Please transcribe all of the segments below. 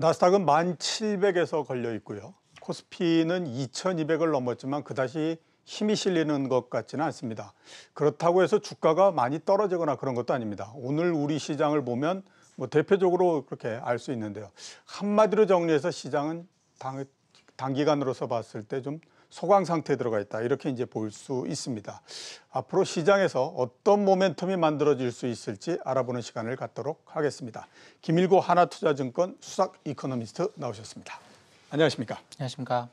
나스닥은 1,700에서 걸려 있고요. 코스피는 2,200을 넘었지만 그다지 힘이 실리는 것 같지는 않습니다. 그렇다고 해서 주가가 많이 떨어지거나 그런 것도 아닙니다. 오늘 우리 시장을 보면 대표적으로 그렇게 알 수 있는데요. 한마디로 정리해서 시장은 단기간으로서 봤을 때 좀 소강 상태에 들어가 있다. 이렇게 이제 볼 수 있습니다. 앞으로 시장에서 어떤 모멘텀이 만들어질 수 있을지 알아보는 시간을 갖도록 하겠습니다. 김일고 하나투자증권 수석 이코노미스트 나오셨습니다. 안녕하십니까? 안녕하십니까?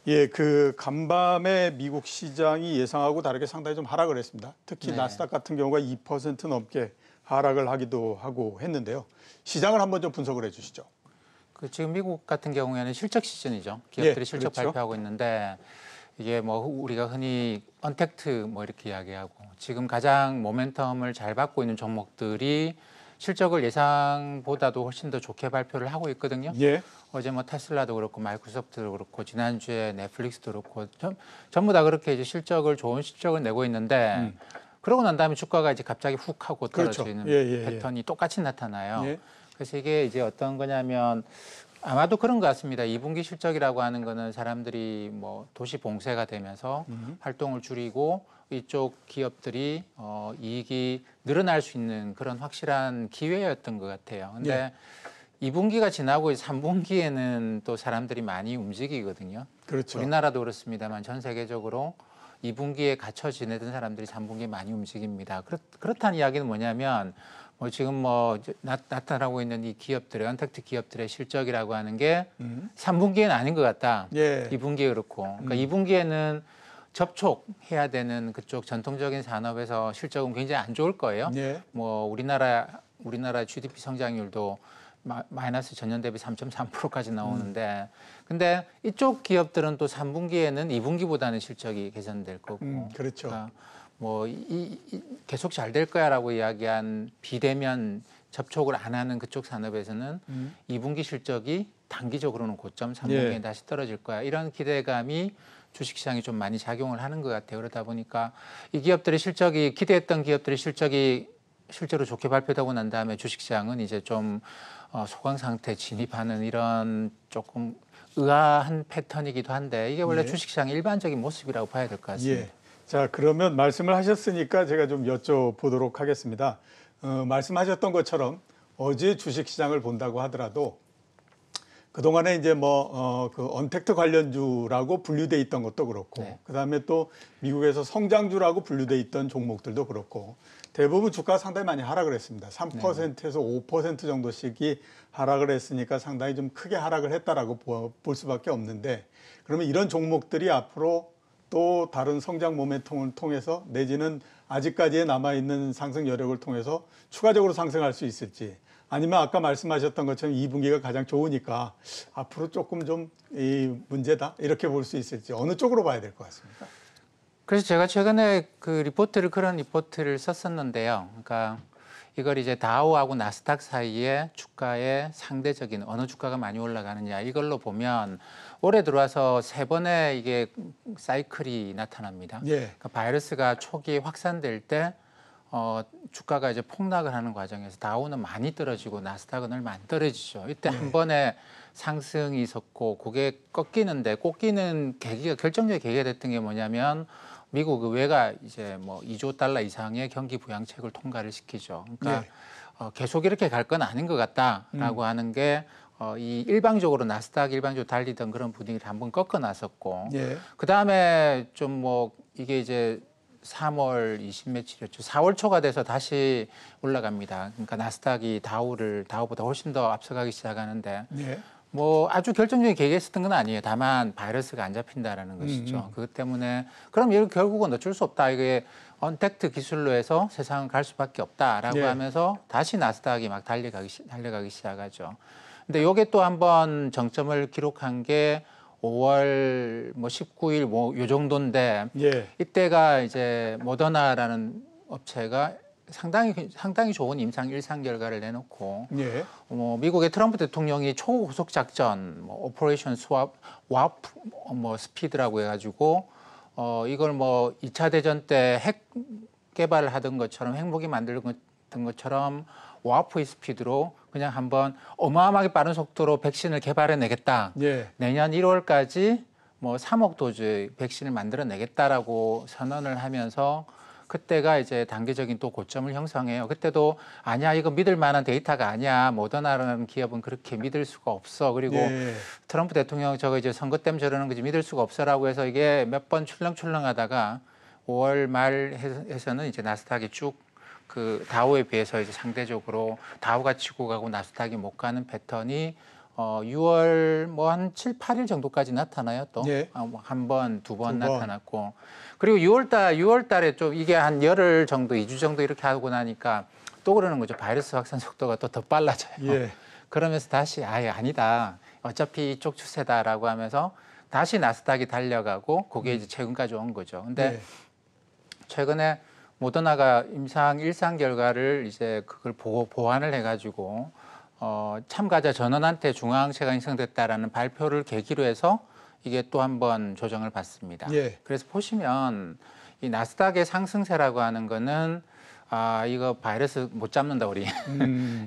예, 간밤에 미국 시장이 예상하고 다르게 상당히 좀 하락을 했습니다. 특히 네. 나스닥 같은 경우가 2% 넘게 하락을 하기도 하고 했는데요. 시장을 한번 좀 분석을 해 주시죠. 지금 미국 같은 경우에는 실적 시즌이죠. 기업들이 예, 실적 그렇죠. 발표하고 있는데 이게 우리가 흔히 언택트 이렇게 이야기하고 지금 가장 모멘텀을 잘 받고 있는 종목들이 실적을 예상보다도 훨씬 더 좋게 발표를 하고 있거든요. 예. 어제 테슬라도 그렇고 마이크로소프트도 그렇고 지난주에 넷플릭스도 그렇고 전부 다 그렇게 이제 좋은 실적을 내고 있는데 그러고 난 다음에 주가가 이제 갑자기 훅 하고 떨어지는 그렇죠. 예. 패턴이 똑같이 나타나요. 예. 그래서 이게 이제 어떤 거냐면 아마도 그런 것 같습니다. 2분기 실적이라고 하는 거는 사람들이 도시 봉쇄가 되면서 활동을 줄이고 이쪽 기업들이 이익이 늘어날 수 있는 그런 확실한 기회였던 것 같아요. 근데 2분기가 지나고 3분기에는 또 사람들이 많이 움직이거든요. 그렇죠. 우리나라도 그렇습니다만 전 세계적으로 2분기에 갇혀 지내던 사람들이 3분기에 많이 움직입니다. 그렇다는 이야기는 뭐냐면 지금 나타나고 있는 이 기업들의 언택트 기업들의 실적이라고 하는 게 3분기에는 아닌 것 같다. 예. 2분기에 그렇고. 그러니까 2분기에는 접촉해야 되는 그쪽 전통적인 산업에서 실적은 굉장히 안 좋을 거예요. 예. 우리나라 GDP 성장률도 마이너스 전년 대비 3.3%까지 나오는데 근데 이쪽 기업들은 또 3분기에는 2분기보다는 실적이 개선될 거고. 그렇죠. 그러니까 계속 잘 될 거야라고 이야기한 비대면 접촉을 안 하는 그쪽 산업에서는 2분기 실적이 단기적으로는 고점, 3분기에 다시 떨어질 거야. 이런 기대감이 주식시장이 좀 많이 작용을 하는 것 같아요. 그러다 보니까 이 기업들의 실적이 기대했던 기업들의 실적이 실제로 좋게 발표되고 난 다음에 주식시장은 이제 좀 소강 상태 진입하는 이런 조금 의아한 패턴이기도 한데 이게 원래 주식시장의 일반적인 모습이라고 봐야 될 것 같습니다. 자, 그러면 말씀을 하셨으니까 제가 좀 여쭤보도록 하겠습니다. 말씀하셨던 것처럼 어제 주식시장을 본다고 하더라도 그동안에 이제 언택트 관련주라고 분류돼 있던 것도 그렇고 그다음에 또 미국에서 성장주라고 분류돼 있던 종목들도 그렇고 대부분 주가가 상당히 많이 하락을 했습니다. 3%에서 5% 정도씩이 하락을 했으니까 상당히 좀 크게 하락을 했다라고 볼 수밖에 없는데 그러면 이런 종목들이 앞으로 또 다른 성장 모멘텀을 통해서 내지는 아직까지의 남아있는 상승 여력을 통해서 추가적으로 상승할 수 있을지 아니면 아까 말씀하셨던 것처럼 2분기가 가장 좋으니까 앞으로 조금 좀 문제다 이렇게 볼 수 있을지 어느 쪽으로 봐야 될 것 같습니까? 그래서 제가 최근에 그런 리포트를 썼었는데요. 그러니까 이걸 이제 다우하고 나스닥 사이에 주가의 상대적인 어느 주가가 많이 올라가느냐 이걸로 보면 올해 들어와서 3번의 이게 사이클이 나타납니다. 그러니까 바이러스가 초기에 확산될 때 주가가 이제 폭락을 하는 과정에서 다우는 많이 떨어지고 나스닥은 얼마 안 떨어지죠. 이때 한 번에 상승이 있었고 그게 꺾이는 결정적인 계기가 됐던 게 뭐냐면 미국 의회가 이제 $2조 이상의 경기 부양책을 통과를 시키죠. 그러니까 계속 이렇게 갈 건 아닌 것 같다라고 하는 게 이 나스닥 일방적으로 달리던 그런 분위기를 한번 꺾어놨었고 그 다음에 좀 이게 이제 3월 20 며칠이었죠. 4월 초가 돼서 다시 올라갑니다. 그러니까 나스닥이 다우보다 훨씬 더 앞서가기 시작하는데 아주 결정적인 계기가 있었던 건 아니에요. 다만 바이러스가 안 잡힌다라는 것이죠. 그것 때문에 그럼 이거 결국은 어쩔 수 없다. 이게 언택트 기술로 해서 세상을 갈 수밖에 없다라고 하면서 다시 나스닥이 막 달려가기 시작하죠. 근데 이게 또 한번 정점을 기록한 게 5월 19일 요 정도인데 이때가 이제 모더나라는 업체가 상당히 좋은 일상 결과를 내놓고 미국의 트럼프 대통령이 초고속 작전 오퍼레이션 와프 스피드라고 해가지고 이걸 2차 대전 때 핵 개발을 하던 것처럼 핵무기 만들던 것처럼 와프의 스피드로 그냥 한번 어마어마하게 빠른 속도로 백신을 개발해내겠다. 예. 내년 1월까지 뭐 3억 도즈 백신을 만들어내겠다라고 선언을 하면서 그때가 이제 단계적인 또 고점을 형성해요. 그때도 아니야 이거 믿을 만한 데이터가 아니야. 모더나라는 기업은 그렇게 믿을 수가 없어. 그리고 예. 트럼프 대통령 저거 이제 선거 때문에 저러는 거지 믿을 수가 없어라고 해서 이게 몇 번 출렁출렁하다가 5월 말 해서는 이제 나스닥이 쭉 그 다우에 비해서 이제 상대적으로 다우가 치고 가고 나스닥이 못 가는 패턴이 6월 뭐 한 7, 8일 정도까지 나타나요. 또 예. 한 번, 두 번 두 번. 나타났고 그리고 6월 달에 좀 이게 한 열흘 정도, 2주 정도 이렇게 하고 나니까 또 그러는 거죠. 바이러스 확산 속도가 또 더 빨라져요. 예. 그러면서 다시 아예 아니다. 어차피 이쪽 추세다라고 하면서 다시 나스닥이 달려가고 그게 이제 최근까지 온 거죠. 근데 예. 최근에 모더나가 임상 1상 결과를 이제 그걸 보완을 해가지고 참가자 전원한테 중화항체가 형성됐다라는 발표를 계기로 해서 이게 또 한 번 조정을 받습니다. 예. 그래서 보시면 이 나스닥의 상승세라고 하는 거는 이거 바이러스 못 잡는다 우리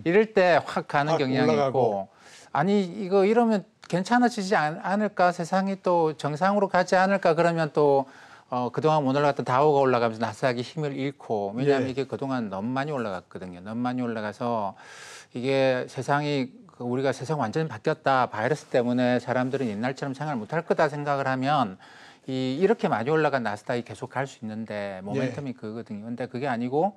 이럴 때 확 가는 확 경향이 올라가고. 있고 아니 이거 이러면 괜찮아지지 않을까 세상이 또 정상으로 가지 않을까 그러면 또 그동안 못 올라갔던 다우가 올라가면서 나스닥이 힘을 잃고 왜냐하면 예. 이게 그동안 너무 많이 올라갔거든요. 너무 많이 올라가서 이게 세상이 우리가 세상 완전히 바뀌었다. 바이러스 때문에 사람들은 옛날처럼 생활 못할 거다 생각을 하면 이렇게 많이 올라간 나스닥이 계속 갈 수 있는데 모멘텀이 그거거든요. 근데 그게 아니고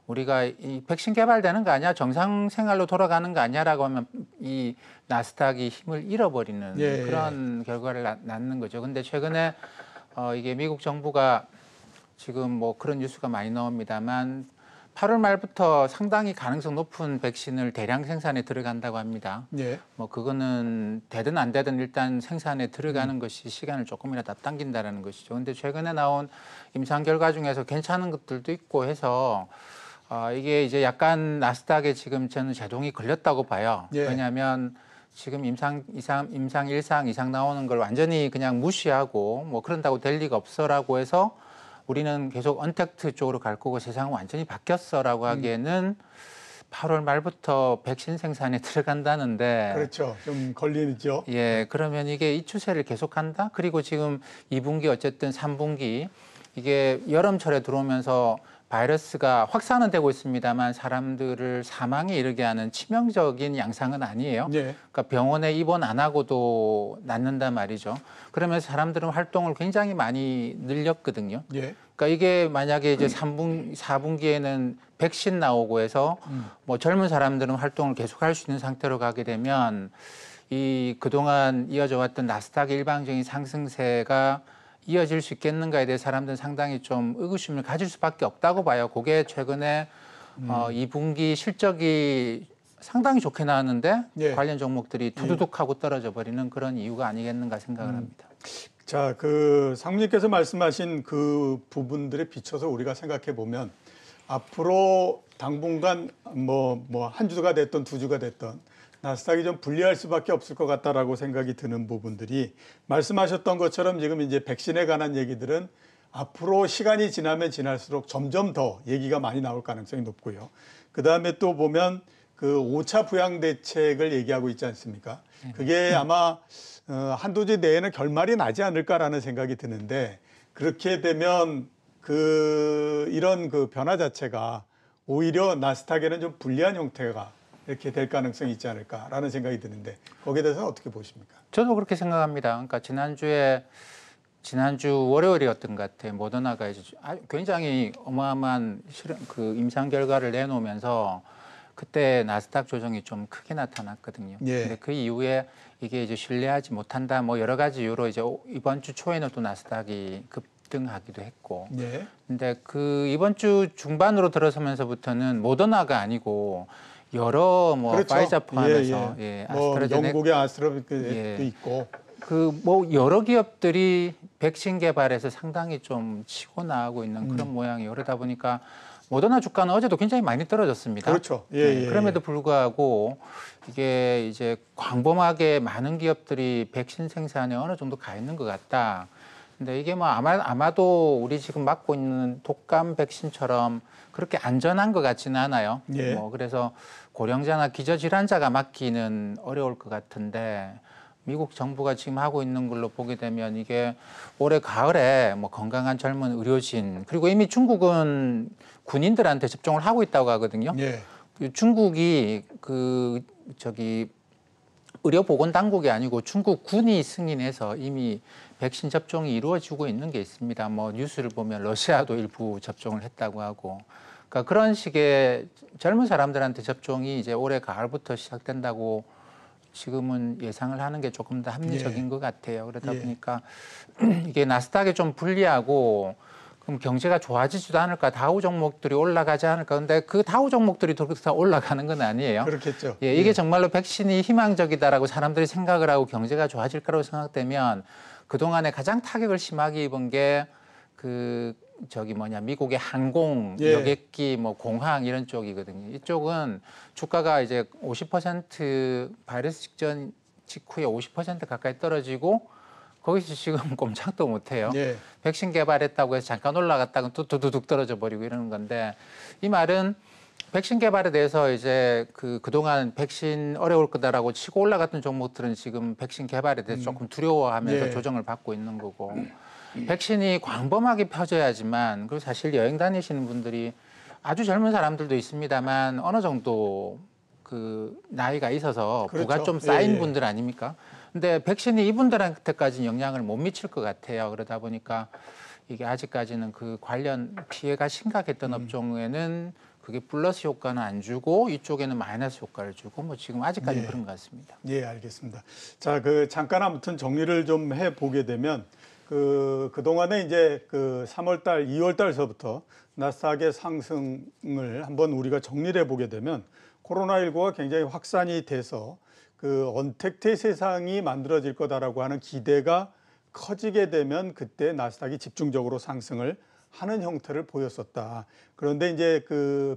우리가 이 백신 개발되는 거 아니야? 정상 생활로 돌아가는 거 아니야라고 하면 이 나스닥이 힘을 잃어버리는 예. 그런 결과를 낳는 거죠. 근데 최근에 이게 미국 정부가 지금 뭐 그런 뉴스가 많이 나옵니다만 8월 말부터 상당히 가능성 높은 백신을 대량 생산에 들어간다고 합니다. 예. 뭐 그거는 되든 안 되든 일단 생산에 들어가는 것이 시간을 조금이라도 앞당긴다라는 것이죠. 근데 최근에 나온 임상 결과 중에서 괜찮은 것들도 있고 해서 이게 이제 약간 나스닥에 지금 저는 제동이 걸렸다고 봐요. 예. 왜냐하면 지금 임상 1상 이상 나오는 걸 완전히 그냥 무시하고 뭐 그런다고 될 리가 없어라고 해서 우리는 계속 언택트 쪽으로 갈 거고 세상은 완전히 바뀌었어라고 하기에는 8월 말부터 백신 생산에 들어간다는데 그렇죠. 좀 걸리죠. 예, 그러면 이게 이 추세를 계속한다? 그리고 지금 2분기 어쨌든 3분기 이게 여름철에 들어오면서 바이러스가 확산은 되고 있습니다만 사람들을 사망에 이르게 하는 치명적인 양상은 아니에요. 예. 그러니까 병원에 입원 안 하고도 낫는단 말이죠. 그러면서 사람들은 활동을 굉장히 많이 늘렸거든요. 예. 그러니까 이게 만약에 이제 4분기에는 백신 나오고 해서 뭐 젊은 사람들은 활동을 계속할 수 있는 상태로 가게 되면 이 그동안 이어져 왔던 나스닥의 일방적인 상승세가 이어질 수 있겠는가에 대해 사람들은 상당히 좀 의구심을 가질 수밖에 없다고 봐요. 그게 최근에 2분기 실적이 상당히 좋게 나왔는데 예. 관련 종목들이 두두둑하고 떨어져 버리는 그런 이유가 아니겠는가 생각을 합니다. 자, 상무님께서 말씀하신 그 부분들에 비춰서 우리가 생각해 보면 앞으로 당분간 한 주가 됐든 두 주가 됐든 나스닥이 좀 불리할 수밖에 없을 것 같다라고 생각이 드는 부분들이 말씀하셨던 것처럼 지금 이제 백신에 관한 얘기들은 앞으로 시간이 지나면 지날수록 점점 더 얘기가 많이 나올 가능성이 높고요. 그 다음에 또 보면 그 5차 부양 대책을 얘기하고 있지 않습니까? 그게 아마 한두 주 내에는 결말이 나지 않을까라는 생각이 드는데 그렇게 되면 이런 변화 자체가 오히려 나스닥에는 좀 불리한 형태가 이렇게 될 가능성이 있지 않을까라는 생각이 드는데 거기에 대해서 어떻게 보십니까? 저도 그렇게 생각합니다. 그러니까 지난주 월요일이었던 것 같아요. 모더나가 이제 굉장히 어마어마한 그 임상 결과를 내놓으면서 그때 나스닥 조정이 좀 크게 나타났거든요. 예. 근데 그 이후에 이게 이제 신뢰하지 못한다 뭐 여러 가지 이유로 이제 이번 주 초에는 또 나스닥이 급등하기도 했고. 예. 근데 그 이번 주 중반으로 들어서면서부터는 모더나가 아니고 여러 뭐 그렇죠. 파이자 포함해서 아스트라제네카 영국의 아스트라제네카도 예. 있고 그 뭐 여러 기업들이 백신 개발에서 상당히 좀 치고 나가고 있는 그런 모양이 그러다 보니까 모더나 주가는 어제도 굉장히 많이 떨어졌습니다. 그렇죠. 네, 그럼에도 불구하고 이게 이제 광범하게 많은 기업들이 백신 생산에 어느 정도 가 있는 것 같다. 근데 이게 뭐 아마도 우리 지금 맞고 있는 독감 백신처럼 그렇게 안전한 것 같지는 않아요. 예. 뭐 그래서 고령자나 기저질환자가 맞기는 어려울 것 같은데 미국 정부가 지금 하고 있는 걸로 보게 되면 이게 올해 가을에 뭐 건강한 젊은 의료진 그리고 이미 중국은 군인들한테 접종을 하고 있다고 하거든요. 예. 중국이 의료보건당국이 아니고 중국 군이 승인해서 이미 백신 접종이 이루어지고 있는 게 있습니다. 뭐 뉴스를 보면 러시아도 일부 접종을 했다고 하고, 그러니까 그런 식의 젊은 사람들한테 접종이 이제 올해 가을부터 시작된다고 지금은 예상을 하는 게 조금 더 합리적인 것 같아요. 그러다 보니까 이게 나스닥에 좀 불리하고 그럼 경제가 좋아지지도 않을까, 다우 종목들이 올라가지 않을까. 근데 그 다우 종목들이 다 올라가는 건 아니에요. 그렇겠죠. 예, 이게 정말로 백신이 희망적이다라고 사람들이 생각을 하고 경제가 좋아질 거라고 생각되면 그동안에 가장 타격을 심하게 입은 게 미국의 항공, 여객기, 뭐 공항 이런 쪽이거든요. 이쪽은 주가가 이제 50% 바이러스 직전 직후에 50% 가까이 떨어지고 거기서 지금 꼼짝도 못해요. 예. 백신 개발했다고 해서 잠깐 올라갔다가 또 두두둑 떨어져 버리고 이러는 건데, 이 말은 백신 개발에 대해서 이제 그동안 백신 어려울 거다라고 치고 올라갔던 종목들은 지금 백신 개발에 대해서 조금 두려워하면서 조정을 받고 있는 거고, 백신이 광범하게 펴져야지만, 그리고 사실 여행 다니시는 분들이 아주 젊은 사람들도 있습니다만 어느 정도 나이가 있어서 그렇죠. 부가 좀 쌓인 분들 아닙니까? 근데 백신이 이분들한테까지는 영향을 못 미칠 것 같아요. 그러다 보니까 이게 아직까지는 그 관련 피해가 심각했던 업종에는 그게 플러스 효과는 안 주고 이쪽에는 마이너스 효과를 주고 뭐 지금 아직까지는 그런 것 같습니다. 예, 알겠습니다. 자, 잠깐 아무튼 정리를 좀 해보게 되면 그동안에 이제 3월 달, 2월 달서부터 나스닥의 상승을 한번 우리가 정리를 해보게 되면 코로나19가 굉장히 확산이 돼서 언택트 세상이 만들어질 거다라고 하는 기대가 커지게 되면 그때 나스닥이 집중적으로 상승을 하는 형태를 보였었다. 그런데 이제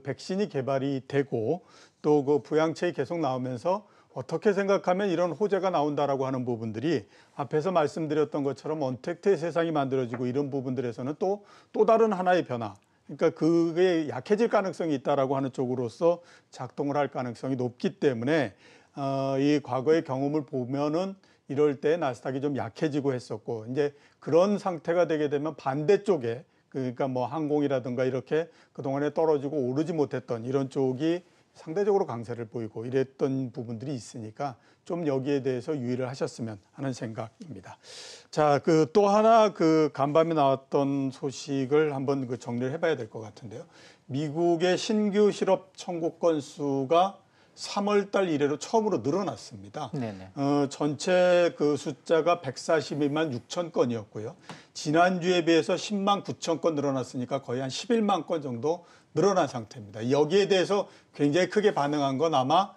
백신이 개발이 되고 또 부양책이 계속 나오면서 어떻게 생각하면 이런 호재가 나온다라고 하는 부분들이 앞에서 말씀드렸던 것처럼 언택트의 세상이 만들어지고 이런 부분들에서는 또 다른 하나의 변화, 그러니까 그게 약해질 가능성이 있다라고 하는 쪽으로서 작동을 할 가능성이 높기 때문에 이 과거의 경험을 보면은 이럴 때 나스닥이 좀 약해지고 했었고, 이제 그런 상태가 되게 되면 반대쪽에 그러니까 뭐 항공이라든가 이렇게 그동안에 떨어지고 오르지 못했던 이런 쪽이 상대적으로 강세를 보이고 이랬던 부분들이 있으니까 좀 여기에 대해서 유의를 하셨으면 하는 생각입니다. 자, 또 하나 간밤에 나왔던 소식을 한번 정리를 해봐야 될 것 같은데요. 미국의 신규 실업 청구 건수가 3월 달 이래로 처음으로 늘어났습니다. 네네. 전체 숫자가 142만 6천 건이었고요. 지난주에 비해서 10만 9천 건 늘어났으니까 거의 한 11만 건 정도 늘어난 상태입니다. 여기에 대해서 굉장히 크게 반응한 건 아마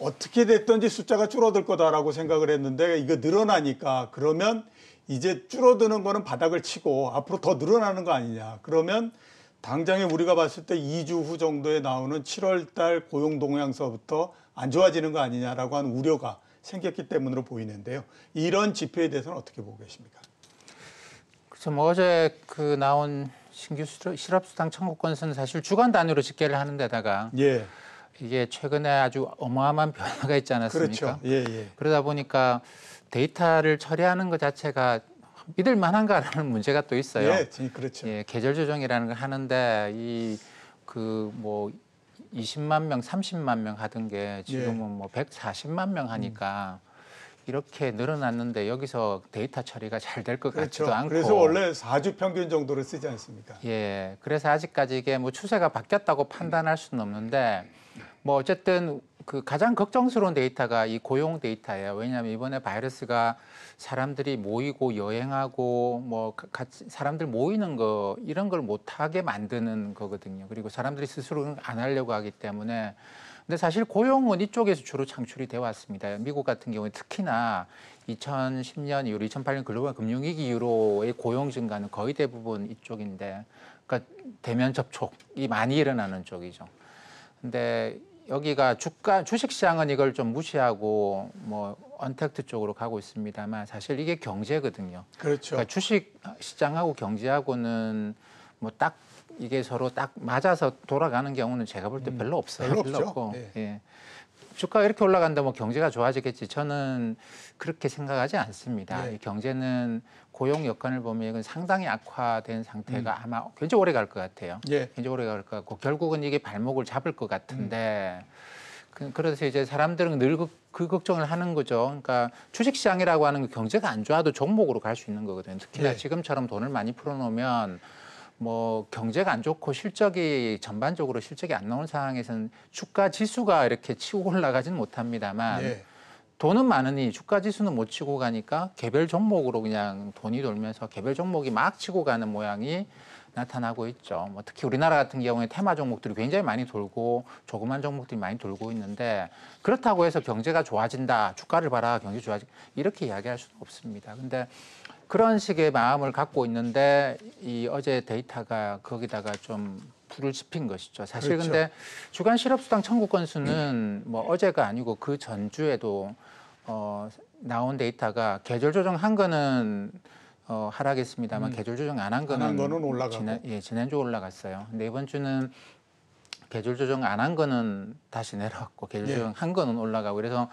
어떻게 됐든지 숫자가 줄어들 거다라고 생각을 했는데 이거 늘어나니까 그러면 이제 줄어드는 거는 바닥을 치고 앞으로 더 늘어나는 거 아니냐. 그러면 당장에 우리가 봤을 때 2주 후 정도에 나오는 7월 달 고용 동향서부터 안 좋아지는 거 아니냐라고 하는 우려가 생겼기 때문으로 보이는데요. 이런 지표에 대해서는 어떻게 보고 계십니까? 그래서 뭐 어제 나온 신규 실업수당 청구 건수는 사실 주간 단위로 집계를 하는 데다가 예. 이게 최근에 아주 어마어마한 변화가 있지 않았습니까? 그렇죠. 예, 예. 그러다 보니까 데이터를 처리하는 것 자체가 믿을 만한가라는 문제가 또 있어요. 예, 그렇죠. 예, 계절 조정이라는 걸 하는데 뭐 20만 명, 30만 명 하던 게 지금은 뭐 140만 명 하니까 이렇게 늘어났는데 여기서 데이터 처리가 잘 될 것 같지도 않고. 그래서 원래 4주 평균 정도를 쓰지 않습니까? 예, 그래서 아직까지 이게 뭐 추세가 바뀌었다고 판단할 수는 없는데 뭐 어쨌든 가장 걱정스러운 데이터가 이 고용 데이터예요. 왜냐하면 이번에 바이러스가 사람들이 모이고 여행하고 뭐 같이 사람들 모이는 거 이런 걸 못하게 만드는 거거든요. 그리고 사람들이 스스로 안 하려고 하기 때문에. 근데 사실 고용은 이쪽에서 주로 창출이 되어 왔습니다. 미국 같은 경우에 특히나 2010년 이후로 2008년 글로벌 금융위기 이후로의 고용 증가는 거의 대부분 이쪽인데, 그러니까 대면 접촉이 많이 일어나는 쪽이죠. 근데 여기가 주식시장은 이걸 좀 무시하고 뭐 언택트 쪽으로 가고 있습니다만 사실 이게 경제거든요. 그렇죠. 그러니까 주식시장하고 경제하고는 뭐 딱 이게 서로 딱 맞아서 돌아가는 경우는 제가 볼 때 별로 없어요. 별로 별로 없죠. 없고. 예. 예. 주가가 이렇게 올라간다 뭐 경제가 좋아지겠지. 저는 그렇게 생각하지 않습니다. 예. 이 경제는 고용 여건을 보면 이건 상당히 악화된 상태가 아마 굉장히 오래 갈 것 같아요. 예. 굉장히 오래 갈 것 같고 결국은 이게 발목을 잡을 것 같은데 그래서 이제 사람들은 늘 그 걱정을 하는 거죠. 그러니까 주식시장이라고 하는 게 경제가 안 좋아도 종목으로 갈 수 있는 거거든요. 특히나 예. 지금처럼 돈을 많이 풀어놓으면 뭐 경제가 안 좋고 실적이 전반적으로 실적이 안 나오는 상황에서는 주가 지수가 이렇게 치고 올라가지는 못합니다만 예. 돈은 많으니 주가 지수는 못 치고 가니까 개별 종목으로 그냥 돈이 돌면서 개별 종목이 막 치고 가는 모양이 나타나고 있죠. 뭐 특히 우리나라 같은 경우에 테마 종목들이 굉장히 많이 돌고 조그만 종목들이 많이 돌고 있는데 그렇다고 해서 경제가 좋아진다, 주가를 봐라, 경제 좋아진 이렇게 이야기할 수는 없습니다. 근데 그런 식의 마음을 갖고 있는데 이 어제 데이터가 거기다가 좀 불을 지핀 것이죠. 사실 그렇죠. 근데 주간 실업수당 청구 건수는 뭐 어제가 아니고 그 전주에도 나온 데이터가 계절 조정한 거는 하락했습니다만 계절 조정 안 한 거는 올라가고. 지난주 올라갔어요. 근데 이번 주는 계절 조정 안 한 거는 다시 내려왔고 계절 조정 한 거는 올라가고 그래서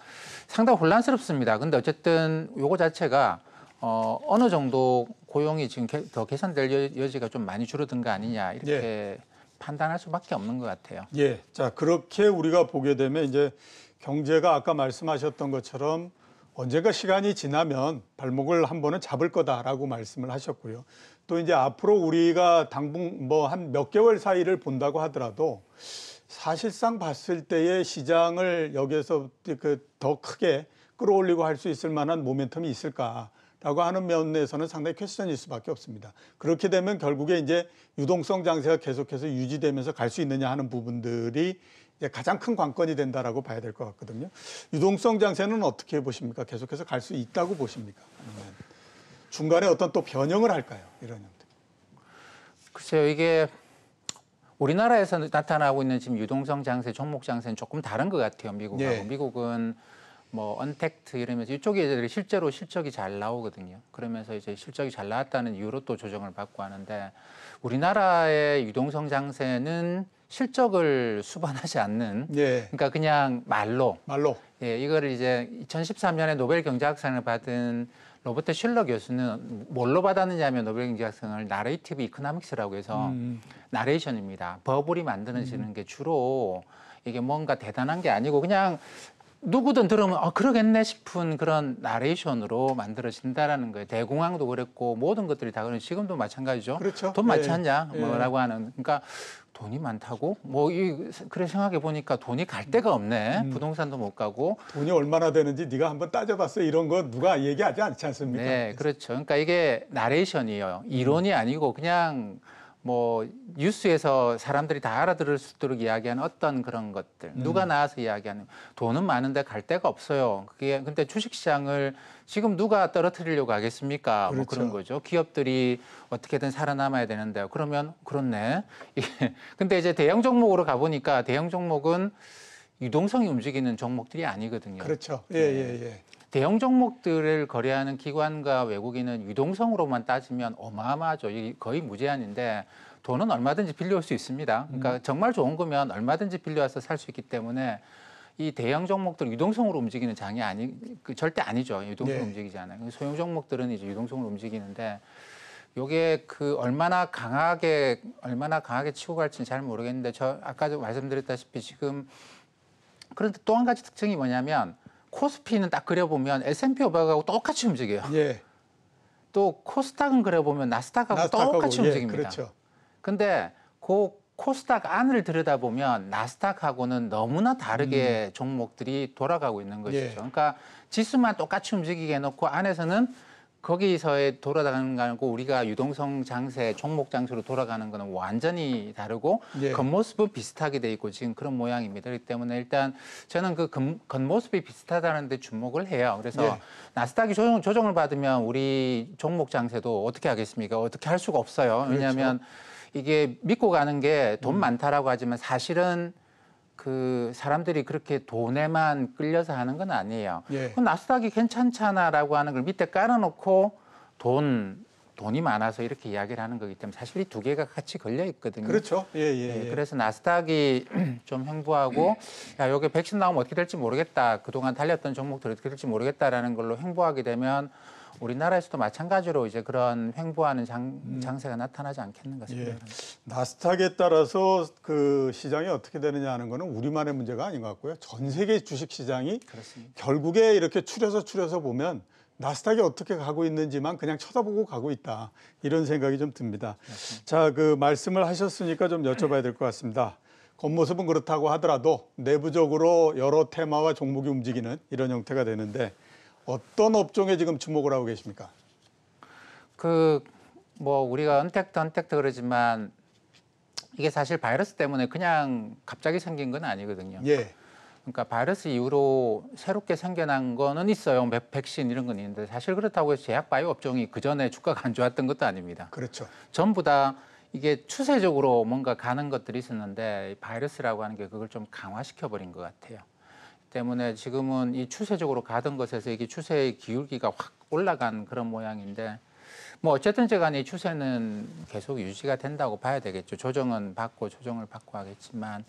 상당히 혼란스럽습니다. 근데 어쨌든 요거 자체가 어느 정도 고용이 지금 더 개선될 여지가 좀 많이 줄어든 거 아니냐 이렇게 판단할 수밖에 없는 것 같아요. 예. 자, 그렇게 우리가 보게 되면 이제 경제가 아까 말씀하셨던 것처럼 언젠가 시간이 지나면 발목을 한 번은 잡을 거다라고 말씀을 하셨고요. 또 이제 앞으로 우리가 당분 뭐 한 몇 개월 사이를 본다고 하더라도 사실상 봤을 때의 시장을 여기에서 더 크게 끌어올리고 할 수 있을 만한 모멘텀이 있을까라고 하는 면에서는 상당히 퀘스천일 수밖에 없습니다. 그렇게 되면 결국에 이제 유동성 장세가 계속해서 유지되면서 갈 수 있느냐 하는 부분들이 이제 가장 큰 관건이 된다라고 봐야 될 것 같거든요. 유동성 장세는 어떻게 보십니까? 계속해서 갈 수 있다고 보십니까? 아니면 중간에 어떤 또 변형을 할까요? 이런 형태. 글쎄요, 이게 우리나라에서 나타나고 있는 지금 유동성 장세, 종목 장세는 조금 다른 것 같아요. 미국하고. 예. 미국은 뭐 언택트 이러면서 이쪽에 실제로 실적이 잘 나오거든요. 그러면서 이제 실적이 잘 나왔다는 이유로 또 조정을 받고 하는데 우리나라의 유동성 장세는 실적을 수반하지 않는 그러니까 그냥 말로 예, 이거를 이제 2013년에 노벨 경제학상을 받은 로버트 슐러 교수는 뭘로 받았느냐 하면 노벨 경제학상을 나레이티브 이코노믹스라고 해서 나레이션입니다. 버블이 만들어지는 게 주로 이게 뭔가 대단한 게 아니고 그냥 누구든 들으면 그러겠네 싶은 그런 나레이션으로 만들어진다라는 거예요. 대공황도 그랬고 모든 것들이 다 그런 지금도 마찬가지죠. 그렇죠. 돈 많지 않냐 뭐라고 하는 그러니까 돈이 많다고 그래 생각해 보니까 돈이 갈 데가 없네. 부동산도 못 가고 돈이 얼마나 되는지 네가 한번 따져봤어 이런 거 누가 얘기하지 않지 않습니까? 네, 그렇죠. 그러니까 이게 나레이션이에요. 이론이 아니고 그냥 뭐 뉴스에서 사람들이 다 알아들을 수 있도록 이야기하는 어떤 그런 것들 누가 나와서 이야기하는 돈은 많은데 갈 데가 없어요. 그게 근데 주식시장을 지금 누가 떨어뜨리려고 하겠습니까? 그렇죠. 뭐 그런 거죠. 기업들이 어떻게든 살아남아야 되는데요. 그러면 그렇네. 근데 이제 대형 종목으로 가보니까 대형 종목은 유동성이 움직이는 종목들이 아니거든요. 그렇죠. 대형 종목들을 거래하는 기관과 외국인은 유동성으로만 따지면 어마어마하죠. 거의 무제한인데 돈은 얼마든지 빌려올 수 있습니다. 그러니까 정말 좋은 거면 얼마든지 빌려와서 살 수 있기 때문에 이 대형 종목들 유동성으로 움직이는 장이 절대 아니죠. 유동성으로 움직이지 않아요. 소형 종목들은 이제 유동성으로 움직이는데 요게 얼마나 강하게 치고 갈지는 잘 모르겠는데 저 아까도 말씀드렸다시피 지금 그런데 또 한 가지 특징이 뭐냐면 코스피는 딱 그려보면 S&P 500하고 똑같이 움직여요. 또 코스닥은 그려보면 나스닥하고 똑같이 움직입니다. 그렇죠. 근데 그 코스닥 안을 들여다보면 나스닥하고는 너무나 다르게 종목들이 돌아가고 있는 것이죠. 그러니까 지수만 똑같이 움직이게 해놓고 안에서는 거기서의 돌아가는 거고 우리가 유동성 장세, 종목 장세로 돌아가는 거는 완전히 다르고 겉모습은 비슷하게 돼 있고 지금 그런 모양입니다. 그렇기 때문에 일단 저는 그 겉모습이 비슷하다는 데 주목을 해요. 그래서 나스닥이 조정을 받으면 우리 종목 장세도 어떻게 하겠습니까? 어떻게 할 수가 없어요. 왜냐하면 이게 믿고 가는 게 돈 많다라고 하지만 사실은 그 사람들이 그렇게 돈에만 끌려서 하는 건 아니에요. 나스닥이 괜찮잖아라고 하는 걸 밑에 깔아놓고 돈 돈이 많아서 이렇게 이야기를 하는 거기 때문에 사실 이 두 개가 같이 걸려 있거든요. 그렇죠. 예, 예, 예. 그래서 나스닥이 좀 횡보하고 야, 여기 백신 나오면 어떻게 될지 모르겠다. 그동안 달렸던 종목들 어떻게 될지 모르겠다라는 걸로 횡보하게 되면 우리나라에서도 마찬가지로 이제 그런 횡보하는 장세가 나타나지 않겠는가 생각합니다. 나스닥에 따라서 그 시장이 어떻게 되느냐 하는 거는 우리만의 문제가 아닌 것 같고요. 전 세계 주식 시장이 그렇습니다. 결국에 이렇게 추려서 보면 나스닥이 어떻게 가고 있는지만 그냥 쳐다보고 가고 있다. 이런 생각이 좀 듭니다. 맞습니다. 자, 그 말씀을 하셨으니까 좀 여쭤봐야 될 것 같습니다. 겉모습은 그렇다고 하더라도 내부적으로 여러 테마와 종목이 움직이는 이런 형태가 되는데 어떤 업종에 지금 주목을 하고 계십니까? 뭐 우리가 언택트 그러지만 이게 사실 바이러스 때문에 그냥 갑자기 생긴 건 아니거든요. 예, 그러니까 바이러스 이후로 새롭게 생겨난 거는 있어요. 백신 이런 건 있는데 사실 그렇다고 해서 제약 바이오 업종이 그 전에 주가가 안 좋았던 것도 아닙니다. 그렇죠. 전부 다 이게 추세적으로 뭔가 가는 것들이 있었는데 바이러스라고 하는 게 그걸 좀 강화시켜 버린 것 같아요. 때문에 지금은 이 추세적으로 가던 것에서 이게 추세의 기울기가 확 올라간 그런 모양인데 뭐 어쨌든 간에 이 추세는 계속 유지가 된다고 봐야 되겠죠. 조정을 받고 하겠지만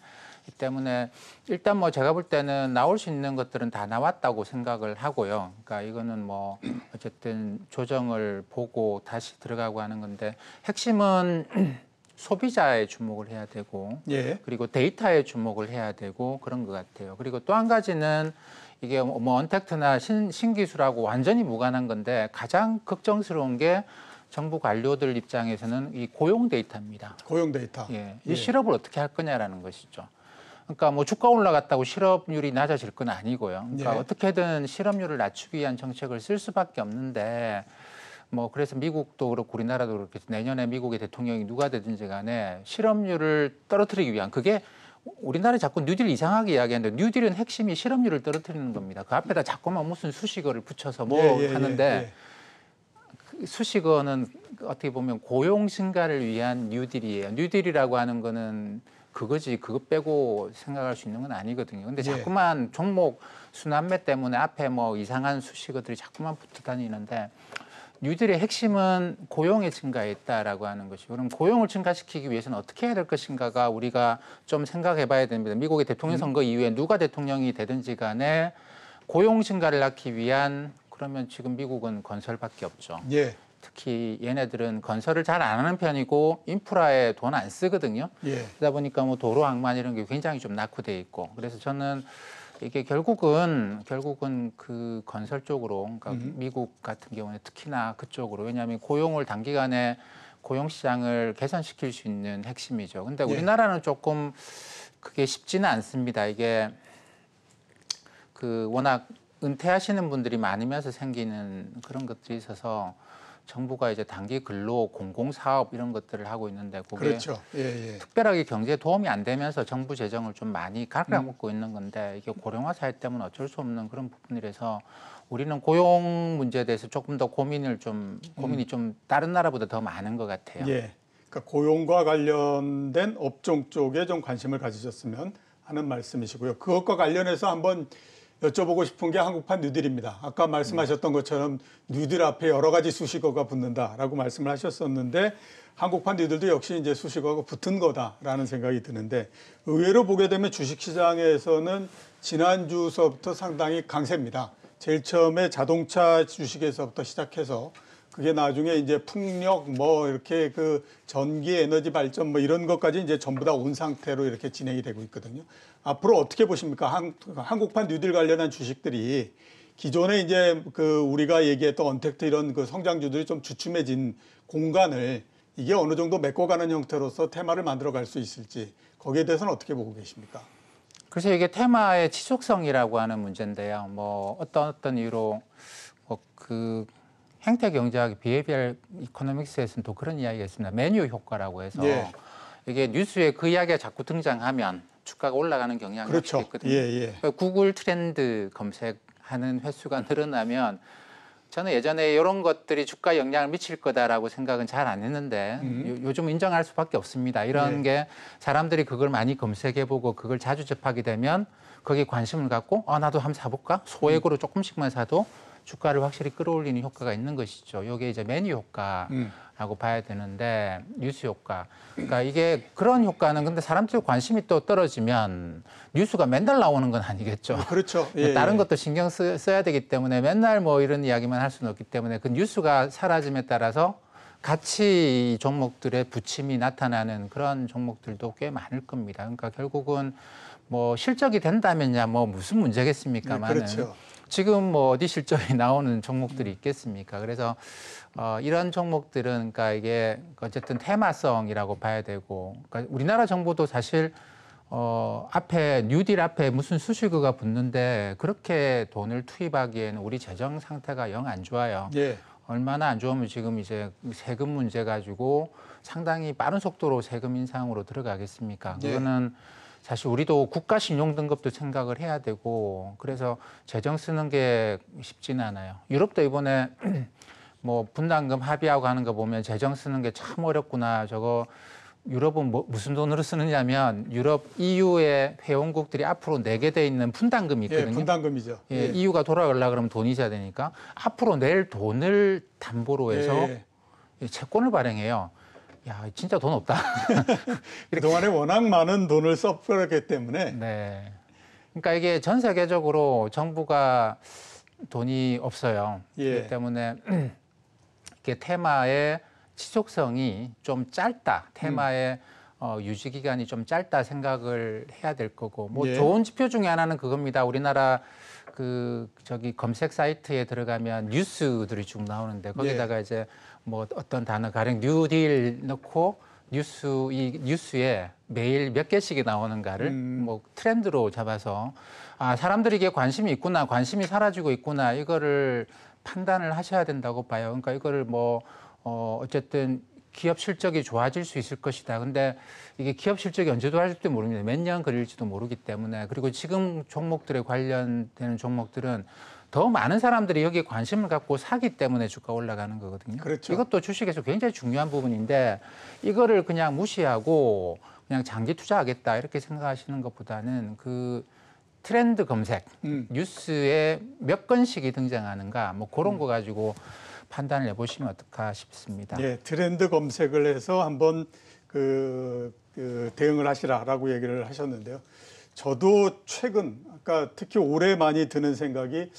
이 때문에 일단 뭐 제가 볼 때는 나올 수 있는 것들은 다 나왔다고 생각을 하고요. 그러니까 이거는 뭐 어쨌든 조정을 보고 다시 들어가고 하는 건데 핵심은 소비자에 주목을 해야 되고 예. 그리고 데이터에 주목을 해야 되고 그런 것 같아요. 그리고 또 한 가지는 이게 뭐 언택트나 신기술하고 완전히 무관한 건데 가장 걱정스러운 게 정부 관료들 입장에서는 이 고용 데이터입니다. 고용 데이터. 예, 이 실업을 어떻게 할 거냐라는 것이죠. 그러니까 뭐 주가 올라갔다고 실업률이 낮아질 건 아니고요. 그러니까 예. 어떻게든 실업률을 낮추기 위한 정책을 쓸 수밖에 없는데 뭐 그래서 미국도 그렇고 우리나라도 그렇고 내년에 미국의 대통령이 누가 되든지 간에 실업률을 떨어뜨리기 위한 그게 우리나라 자꾸 뉴딜 이상하게 이야기하는데 뉴딜은 핵심이 실업률을 떨어뜨리는 겁니다. 그 앞에다 자꾸만 무슨 수식어를 붙여서 뭐 하는데 그 수식어는 어떻게 보면 고용 증가를 위한 뉴딜이에요. 뉴딜이라고 하는 거는 그거지 그거 빼고 생각할 수 있는 건 아니거든요. 근데 자꾸만 종목 순환매 때문에 앞에 뭐 이상한 수식어들이 자꾸만 붙어 다니는데 뉴딜의 핵심은 고용의 증가에 있다라고 하는 것이고 그럼 고용을 증가시키기 위해서는 어떻게 해야 될 것인가가 우리가 좀 생각해 봐야 됩니다. 미국의 대통령 선거 이후에 누가 대통령이 되든지 간에 고용 증가를 낳기 위한 그러면 지금 미국은 건설밖에 없죠. 예. 특히 얘네들은 건설을 잘 안 하는 편이고 인프라에 돈 안 쓰거든요. 예. 그러다 보니까 뭐 도로 항만 이런 게 굉장히 좀 낙후돼 있고 그래서 저는 이게 결국은 그 건설 쪽으로 그러니까 미국 같은 경우에 특히나 그쪽으로 왜냐하면 고용을 단기간에 고용 시장을 개선시킬 수 있는 핵심이죠. 근데 우리나라는 조금 그게 쉽지는 않습니다. 이게 그 워낙 은퇴하시는 분들이 많으면서 생기는 그런 것들이 있어서 정부가 이제 단기 근로 공공사업 이런 것들을 하고 있는데 그게 그렇죠. 예, 예. 특별하게 경제에 도움이 안 되면서 정부 재정을 좀 많이 갉아먹고 있는 건데 이게 고령화 사회 때문에 어쩔 수 없는 그런 부분이라서 우리는 고용 문제에 대해서 조금 더 고민이 좀 다른 나라보다 더 많은 것 같아요. 예. 그러니까 고용과 관련된 업종 쪽에 좀 관심을 가지셨으면 하는 말씀이시고요. 그것과 관련해서 한번 여쭤보고 싶은 게 한국판 뉴딜입니다. 아까 말씀하셨던 것처럼 뉴딜 앞에 여러 가지 수식어가 붙는다라고 말씀을 하셨었는데 한국판 뉴딜도 역시 이제 수식어가 붙은 거다라는 생각이 드는데 의외로 보게 되면 주식시장에서는 지난주서부터 상당히 강세입니다. 제일 처음에 자동차 주식에서부터 시작해서 그게 나중에 이제 풍력 뭐 이렇게 그 전기 에너지 발전 뭐 이런 것까지 이제 전부 다 온 상태로 이렇게 진행이 되고 있거든요. 앞으로 어떻게 보십니까? 한국판 뉴딜 관련한 주식들이 기존에 이제 그 우리가 얘기했던 언택트 이런 그 성장주들이 좀 주춤해진 공간을 이게 어느 정도 메꿔가는 형태로서 테마를 만들어갈 수 있을지 거기에 대해서는 어떻게 보고 계십니까? 그래서 이게 테마의 지속성이라고 하는 문제인데요. 뭐 어떤 이유로 뭐 그 행태 경제학 비헤비얼 이코노믹스에서는 또 그런 이야기가 있습니다. 메뉴 효과라고 해서 이게 뉴스에 그 이야기가 자꾸 등장하면 주가가 올라가는 경향이 그렇죠. 있거든요. 그러니까 구글 트렌드 검색하는 횟수가 늘어나면 저는 예전에 이런 것들이 주가에 영향을 미칠 거다라고 생각은 잘 안 했는데 요즘 인정할 수밖에 없습니다. 이런 게 사람들이 그걸 많이 검색해보고 그걸 자주 접하게 되면 거기에 관심을 갖고 나도 한번 사볼까? 소액으로 조금씩만 사도 주가를 확실히 끌어올리는 효과가 있는 것이죠. 이게 이제 매니 효과라고 봐야 되는데 뉴스 효과. 그러니까 이게 그런 효과는 근데 사람들 관심이 또 떨어지면 뉴스가 맨날 나오는 건 아니겠죠. 그렇죠. 다른 것도 신경 써야 되기 때문에 맨날 뭐 이런 이야기만 할 수는 없기 때문에 그 뉴스가 사라짐에 따라서 같이 이 종목들의 부침이 나타나는 그런 종목들도 꽤 많을 겁니다. 그러니까 결국은 뭐 실적이 된다면야 뭐 무슨 문제겠습니까만은 그렇죠. 지금 뭐 어디 실적이 나오는 종목들이 있겠습니까? 그래서 이런 종목들은 그러니까 이게 어쨌든 테마성이라고 봐야 되고, 그러니까 우리나라 정부도 사실 앞에 뉴딜 앞에 무슨 수식어가 붙는데 그렇게 돈을 투입하기에는 우리 재정 상태가 영 안 좋아요. 예. 얼마나 안 좋으면 지금 이제 세금 문제 가지고 상당히 빠른 속도로 세금 인상으로 들어가겠습니까? 예. 그거는 사실 우리도 국가 신용 등급도 생각을 해야 되고 그래서 재정 쓰는 게 쉽지는 않아요. 유럽도 이번에 뭐 분담금 합의하고 하는 거 보면 재정 쓰는 게 참 어렵구나. 저거 유럽은 무슨 돈으로 쓰느냐면 유럽 EU의 회원국들이 앞으로 내게 돼 있는 분담금이 있거든요. 예, 분담금이죠. 예, EU가 돌아가려고 그러면 돈이 있어야 되니까 앞으로 낼 돈을 담보로 해서 채권을 발행해요. 야, 진짜 돈 없다. 그동안에 워낙 많은 돈을 써버렸기 때문에. 네. 그러니까 이게 전 세계적으로 정부가 돈이 없어요. 그렇기 때문에 이게 테마의 지속성이 좀 짧다. 테마의 유지 기간이 좀 짧다 생각을 해야 될 거고. 뭐 좋은 지표 중에 하나는 그겁니다. 우리나라 저기 검색 사이트에 들어가면 뉴스들이 쭉 나오는데 거기다가 이제 뭐 어떤 단어 가령 뉴딜 넣고 이 뉴스에 매일 몇 개씩이 나오는가를 뭐 트렌드로 잡아서 사람들이 이게 관심이 있구나, 관심이 사라지고 있구나 이거를 판단을 하셔야 된다고 봐요. 그러니까 이거를 뭐 어쨌든 기업 실적이 좋아질 수 있을 것이다. 근데 이게 기업 실적이 언제 좋아질지 모릅니다. 몇 년 걸릴지도 모르기 때문에. 그리고 지금 종목들에 관련되는 종목들은 더 많은 사람들이 여기에 관심을 갖고 사기 때문에 주가 올라가는 거거든요. 그렇죠. 이것도 주식에서 굉장히 중요한 부분인데 이거를 그냥 무시하고 그냥 장기 투자하겠다 이렇게 생각하시는 것보다는 그 트렌드 검색, 뉴스에 몇 건씩이 등장하는가 뭐 그런 거 가지고 판단을 해보시면 어떨까 싶습니다. 예, 트렌드 검색을 해서 한번 대응을 하시라라고 얘기를 하셨는데요. 저도 최근, 아까 특히 올해 많이 드는 생각이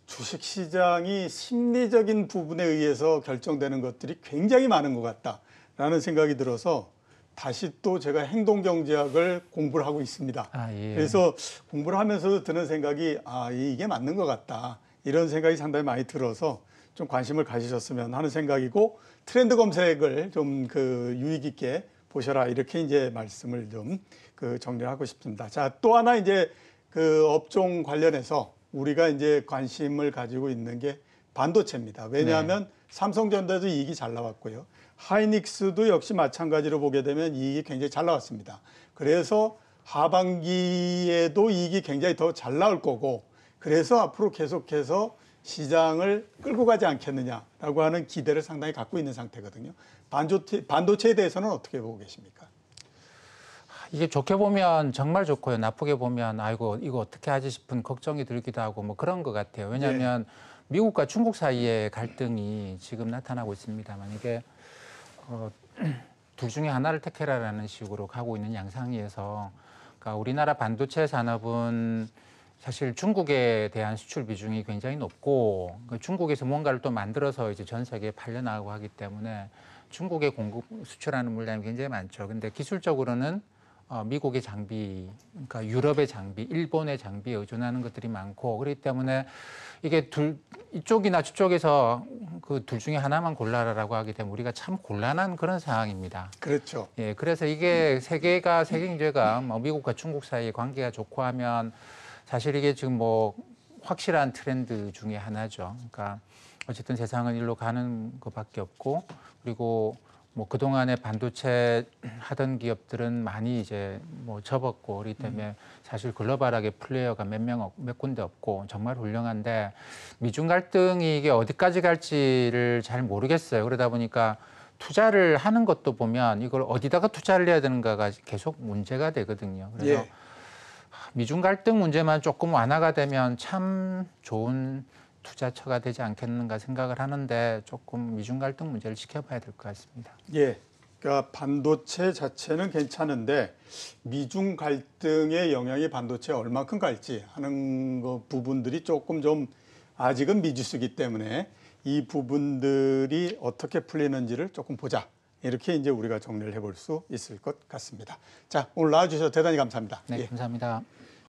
주식시장이 심리적인 부분에 의해서 결정되는 것들이 굉장히 많은 것 같다라는 생각이 들어서 다시 또 제가 행동경제학을 공부를 하고 있습니다. 그래서 공부를 하면서도 드는 생각이 이게 맞는 것 같다. 이런 생각이 상당히 많이 들어서 좀 관심을 가지셨으면 하는 생각이고 트렌드 검색을 좀 유익 있게 보셔라 이렇게 이제 말씀을 좀 정리하고 싶습니다. 자, 또 하나 이제 업종 관련해서 우리가 이제 관심을 가지고 있는 게 반도체입니다. 왜냐하면 삼성전자도 이익이 잘 나왔고요. 하이닉스도 역시 마찬가지로 보게 되면 이익이 굉장히 잘 나왔습니다. 그래서 하반기에도 이익이 굉장히 더 잘 나올 거고 그래서 앞으로 계속해서 시장을 끌고 가지 않겠느냐라고 하는 기대를 상당히 갖고 있는 상태거든요. 반도체에 대해서는 어떻게 보고 계십니까? 이게 좋게 보면 정말 좋고요. 나쁘게 보면 아이고 이거 어떻게 하지 싶은 걱정이 들기도 하고 뭐 그런 것 같아요. 왜냐하면 미국과 중국 사이의 갈등이 지금 나타나고 있습니다만 이게 둘 중에 하나를 택해라라는 식으로 가고 있는 양상이어서 그러니까 우리나라 반도체 산업은 사실 중국에 대한 수출 비중이 굉장히 높고 중국에서 뭔가를 또 만들어서 이제 전 세계에 팔려나가고 하기 때문에 중국에 수출하는 물량이 굉장히 많죠. 근데 기술적으로는 미국의 장비, 그러니까 유럽의 장비, 일본의 장비에 의존하는 것들이 많고 그렇기 때문에 이게 이쪽이나 저쪽에서 그 둘 중에 하나만 골라라라고 하게 되면 우리가 참 곤란한 그런 상황입니다. 그렇죠. 예, 그래서 이게 세계 경제가 미국과 중국 사이의 관계가 좋고 하면 사실 이게 지금 뭐 확실한 트렌드 중에 하나죠. 그러니까 어쨌든 세상은 일로 가는 것밖에 없고 그리고 뭐 그동안에 반도체 하던 기업들은 많이 이제 뭐 접었고 그렇기 때문에 사실 글로벌하게 플레이어가 몇 군데 없고 정말 훌륭한데 미중 갈등이 이게 어디까지 갈지를 잘 모르겠어요. 그러다 보니까 투자를 하는 것도 보면 이걸 어디다가 투자를 해야 되는가가 계속 문제가 되거든요. 그래서 미중 갈등 문제만 조금 완화가 되면 참 좋은 투자처가 되지 않겠는가 생각을 하는데 조금 미중 갈등 문제를 지켜봐야 될 것 같습니다. 예. 그러니까 반도체 자체는 괜찮은데 미중 갈등의 영향이 반도체에 얼마큼 갈지 하는 거 부분들이 조금 좀 아직은 미지수기 때문에 이 부분들이 어떻게 풀리는지를 조금 보자. 이렇게 이제 우리가 정리를 해볼 수 있을 것 같습니다. 자, 오늘 나와주셔서 대단히 감사합니다. 네, 예. 감사합니다.